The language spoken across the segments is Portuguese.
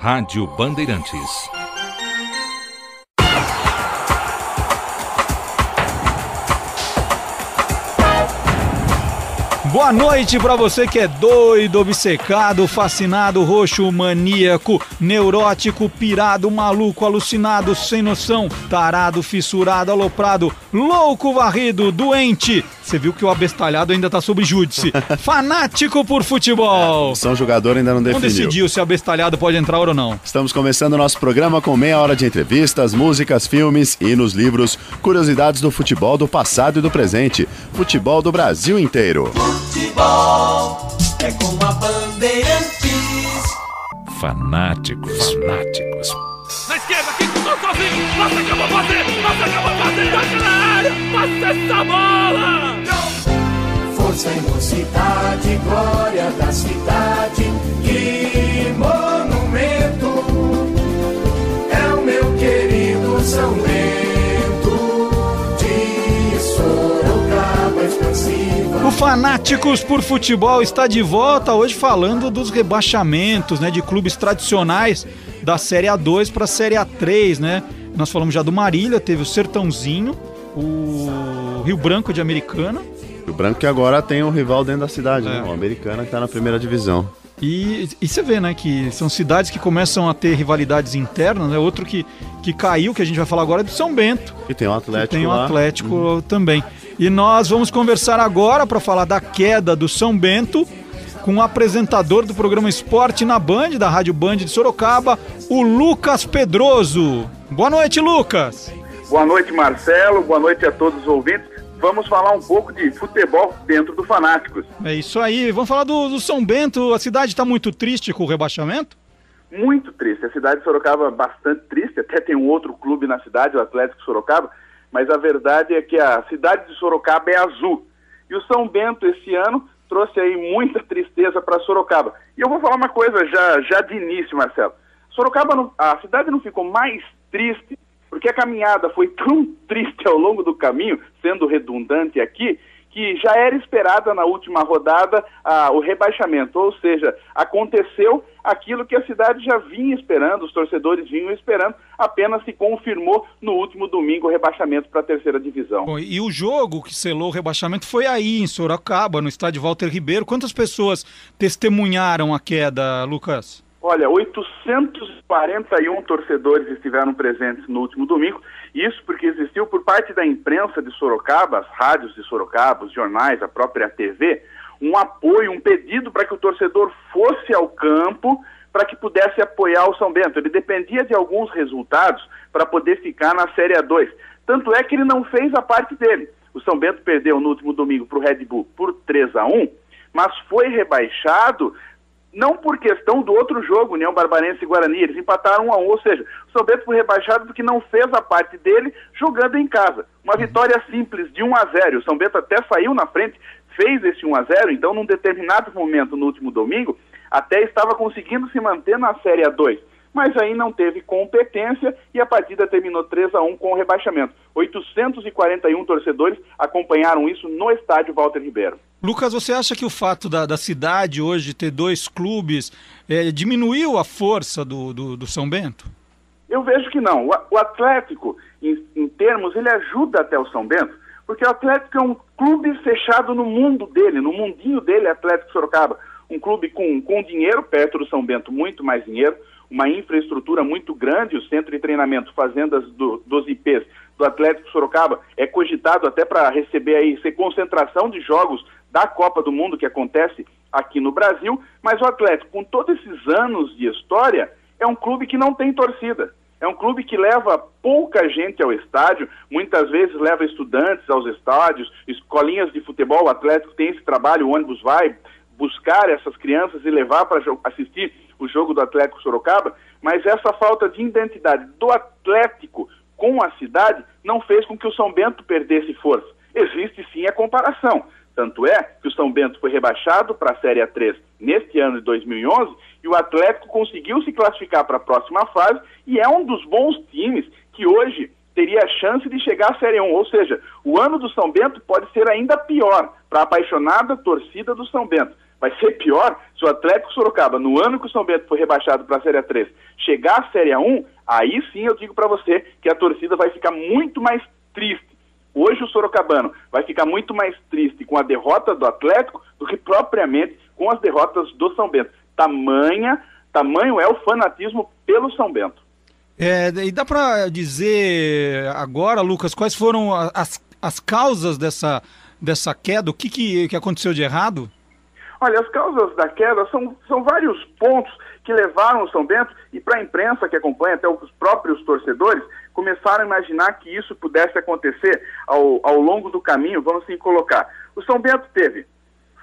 Rádio Bandeirantes. Boa noite pra você que é doido, obcecado, fascinado, roxo, maníaco, neurótico, pirado, maluco, alucinado, sem noção, tarado, fissurado, aloprado, louco, varrido, doente. Você viu que o abestalhado ainda tá sob júdice. Fanático por futebol. São jogador ainda não definiu. Não decidiu se o abestalhado pode entrar ou não. Estamos começando o nosso programa com meia hora de entrevistas, músicas, filmes, hinos, livros, curiosidades do futebol do passado e do presente. Futebol do Brasil inteiro. Futebol é com a Bandeirantes. Fanáticos. Na esquerda, quem cruzou sozinho, passa, acabou fazer, toca na área, passa essa bola! Força e mocidade, glória da cidade, que monumento é o meu querido São Bento de Sorocaba expansiva. O Fanáticos por Futebol está de volta hoje falando dos rebaixamentos, né, de clubes tradicionais da Série A2 para a Série A3, né? Nós falamos já do Marília, teve o Sertãozinho, o Rio Branco de Americana. O Branco que agora tem um rival dentro da cidade, né? O Americana que está na primeira divisão. E você vê, né, que são cidades que começam a ter rivalidades internas, né? Outro que caiu, que a gente vai falar agora, é do São Bento. E tem o Atlético tem o lá. Atlético também. E nós vamos conversar agora para falar da queda do São Bento com o apresentador do programa Esporte na Band, da Rádio Band de Sorocaba, o Lucas Pedroso. Boa noite, Lucas. Boa noite, Marcelo. Boa noite a todos os ouvintes. Vamos falar um pouco de futebol dentro do Fanáticos. É isso aí. Vamos falar do São Bento. A cidade está muito triste com o rebaixamento? Muito triste. A cidade de Sorocaba é bastante triste. Até tem um outro clube na cidade, o Atlético Sorocaba. Mas a verdade é que a cidade de Sorocaba é azul. E o São Bento, esse ano, trouxe aí muita tristeza para Sorocaba. E eu vou falar uma coisa já de início, Marcelo. Sorocaba, a cidade não ficou mais triste, porque a caminhada foi tão triste ao longo do caminho, sendo redundante aqui, que já era esperada na última rodada o rebaixamento. Ou seja, aconteceu aquilo que a cidade já vinha esperando, os torcedores vinham esperando, apenas se confirmou no último domingo o rebaixamento para a terceira divisão. Bom, e o jogo que selou o rebaixamento foi aí, em Sorocaba, no estádio Walter Ribeiro. Quantas pessoas testemunharam a queda, Lucas? Olha, 841 torcedores estiveram presentes no último domingo, isso porque existiu por parte da imprensa de Sorocaba, as rádios de Sorocaba, os jornais, a própria TV, um apoio, um pedido para que o torcedor fosse ao campo para que pudesse apoiar o São Bento. Ele dependia de alguns resultados para poder ficar na Série A2. Tanto é que ele não fez a parte dele. O São Bento perdeu no último domingo para o Red Bull por 3-1, mas foi rebaixado não por questão do outro jogo, União Barbarense e Guarani, eles empataram 1-1, ou seja, o São Bento foi rebaixado porque não fez a parte dele jogando em casa. Uma vitória simples de 1-0, o São Bento até saiu na frente, fez esse 1-0, então num determinado momento no último domingo, até estava conseguindo se manter na Série A2, mas aí não teve competência e a partida terminou 3-1 com o rebaixamento. 841 torcedores acompanharam isso no estádio Walter Ribeiro. Lucas, você acha que o fato da cidade hoje ter dois clubes diminuiu a força do São Bento? Eu vejo que não. O Atlético, em termos, ele ajuda até o São Bento, porque o Atlético é um clube fechado no mundo dele, no mundinho dele, Atlético Sorocaba. Um clube com dinheiro, perto do São Bento, muito mais dinheiro, uma infraestrutura muito grande, o centro de treinamento, fazendas dos IPs do Atlético Sorocaba é cogitado até para receber aí, ser concentração de jogos da Copa do Mundo que acontece aqui no Brasil, mas o Atlético, com todos esses anos de história, é um clube que não tem torcida. É um clube que leva pouca gente ao estádio, muitas vezes leva estudantes aos estádios, escolinhas de futebol, o Atlético tem esse trabalho, o ônibus vai buscar essas crianças e levar para assistir o jogo do Atlético Sorocaba, mas essa falta de identidade do Atlético com a cidade não fez com que o São Bento perdesse força. Existe sim a comparação, tanto é que o São Bento foi rebaixado para a Série A3 neste ano de 2011 e o Atlético conseguiu se classificar para a próxima fase e é um dos bons times que hoje teria a chance de chegar à Série 1, ou seja, o ano do São Bento pode ser ainda pior para a apaixonada torcida do São Bento. Vai ser pior se o Atlético Sorocaba, no ano que o São Bento foi rebaixado para a Série A3, chegar à Série A1, aí sim eu digo para você que a torcida vai ficar muito mais triste. Hoje o sorocabano vai ficar muito mais triste com a derrota do Atlético do que propriamente com as derrotas do São Bento. Tamanho é o fanatismo pelo São Bento. E dá para dizer agora, Lucas, quais foram as causas dessa queda? O que aconteceu de errado? Olha, as causas da queda são vários pontos que levaram o São Bento, e para a imprensa que acompanha, até os próprios torcedores, começaram a imaginar que isso pudesse acontecer ao longo do caminho, vamos assim colocar. O São Bento teve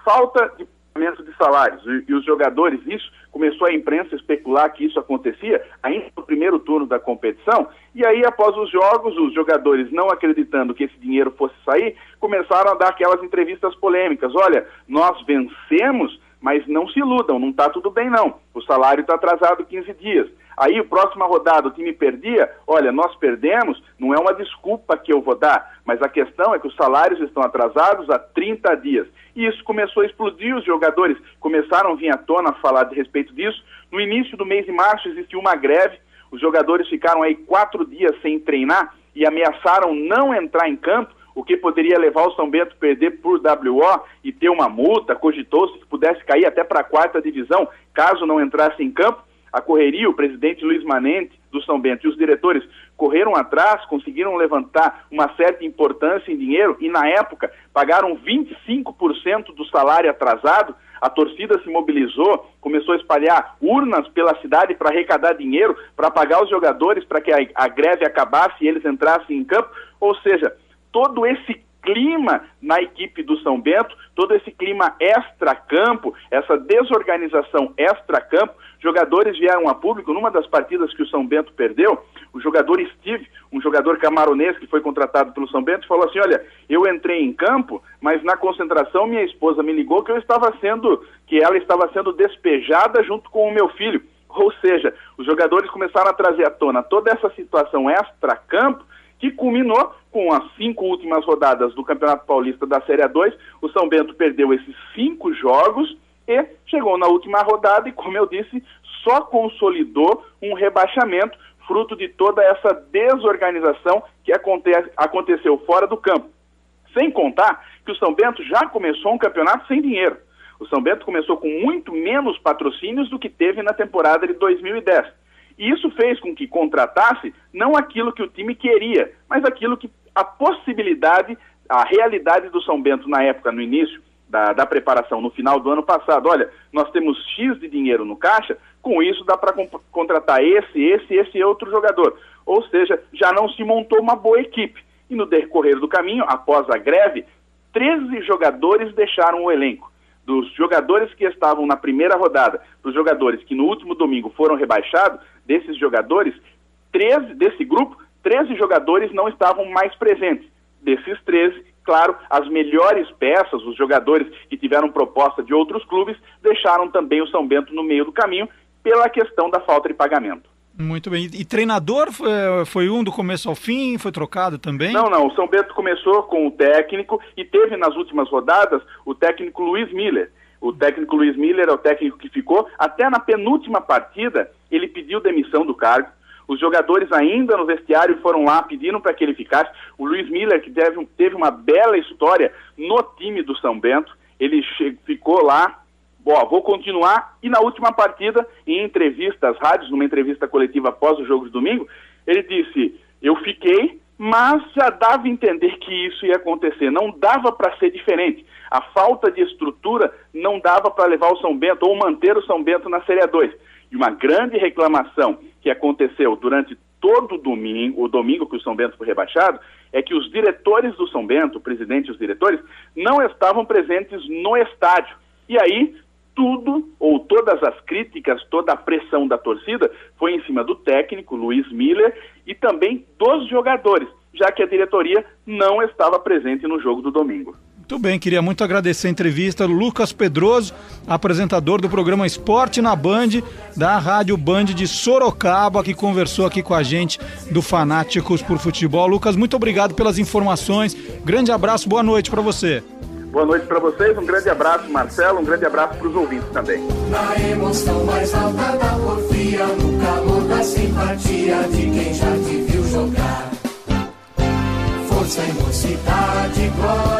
falta de pagamento de salários, e os jogadores, isso começou a imprensa a especular que isso acontecia ainda no primeiro turno da competição, e aí após os jogos, os jogadores não acreditando que esse dinheiro fosse sair, começaram a dar aquelas entrevistas polêmicas. Olha, nós vencemos, mas não se iludam, não está tudo bem não, o salário está atrasado 15 dias. Aí, a próxima rodada, o time perdia, olha, nós perdemos, não é uma desculpa que eu vou dar, mas a questão é que os salários estão atrasados há 30 dias. E isso começou a explodir, os jogadores começaram a vir à tona a falar de respeito disso. No início do mês de março existiu uma greve, os jogadores ficaram aí 4 dias sem treinar e ameaçaram não entrar em campo, o que poderia levar o São Bento a perder por WO e ter uma multa. Cogitou-se que pudesse cair até para a 4ª divisão, caso não entrasse em campo. A correria, o presidente Luiz Manente do São Bento e os diretores correram atrás, conseguiram levantar uma certa importância em dinheiro e, na época, pagaram 25% do salário atrasado. A torcida se mobilizou, começou a espalhar urnas pela cidade para arrecadar dinheiro, para pagar os jogadores, para que a greve acabasse e eles entrassem em campo. Ou seja, todo esse clima na equipe do São Bento, todo esse clima extra-campo, essa desorganização extra-campo, jogadores vieram a público. Numa das partidas que o São Bento perdeu, o jogador Steve, um jogador camaronês que foi contratado pelo São Bento, falou assim: olha, eu entrei em campo, mas na concentração minha esposa me ligou que ela estava sendo despejada junto com o meu filho. Ou seja, os jogadores começaram a trazer à tona toda essa situação extra-campo, que culminou com as 5 últimas rodadas do Campeonato Paulista da Série A2. O São Bento perdeu esses 5 jogos e chegou na última rodada e, como eu disse, só consolidou um rebaixamento, fruto de toda essa desorganização que aconteceu fora do campo. Sem contar que o São Bento já começou um campeonato sem dinheiro. O São Bento começou com muito menos patrocínios do que teve na temporada de 2010. E isso fez com que contratasse não aquilo que o time queria, mas aquilo que a possibilidade, a realidade do São Bento na época, no início da preparação, no final do ano passado. Olha, nós temos X de dinheiro no caixa, com isso dá para contratar esse e outro jogador. Ou seja, já não se montou uma boa equipe. E no decorrer do caminho, após a greve, 13 jogadores deixaram o elenco. Dos jogadores que estavam na primeira rodada, dos jogadores que no último domingo foram rebaixados, desses jogadores, 13 jogadores não estavam mais presentes. Desses 13, claro, as melhores peças, os jogadores que tiveram proposta de outros clubes, deixaram também o São Bento no meio do caminho pela questão da falta de pagamento. Muito bem. E treinador foi do começo ao fim? Foi trocado também? Não. O São Bento começou com o técnico e teve nas últimas rodadas o técnico Luiz Miller. O técnico Luiz Miller é o técnico que ficou. Até na penúltima partida, ele pediu demissão do cargo. Os jogadores ainda no vestiário foram lá, pediram para que ele ficasse. O Luiz Miller, que teve uma bela história no time do São Bento, ele ficou lá. Vou continuar. E na última partida, em entrevista às rádios, numa entrevista coletiva após o jogo de domingo, ele disse: eu fiquei, mas já dava a entender que isso ia acontecer, não dava para ser diferente. A falta de estrutura não dava para levar o São Bento ou manter o São Bento na Série A2. E uma grande reclamação que aconteceu durante todo o domingo que o São Bento foi rebaixado, é que os diretores do São Bento, o presidente e os diretores, não estavam presentes no estádio. E aí, todas as críticas, toda a pressão da torcida foi em cima do técnico, Luiz Miller, e também dos jogadores, já que a diretoria não estava presente no jogo do domingo. Muito bem, queria muito agradecer a entrevista. Lucas Pedroso, apresentador do programa Esporte na Band, da Rádio Band de Sorocaba, que conversou aqui com a gente do Fanáticos por Futebol. Lucas, muito obrigado pelas informações. Grande abraço, boa noite para você. Boa noite para vocês, um grande abraço, Marcelo, um grande abraço para os ouvintes também. Na emoção mais alta da porfia, no calor da simpatia de quem já te viu jogar. Força e mocidade, glória.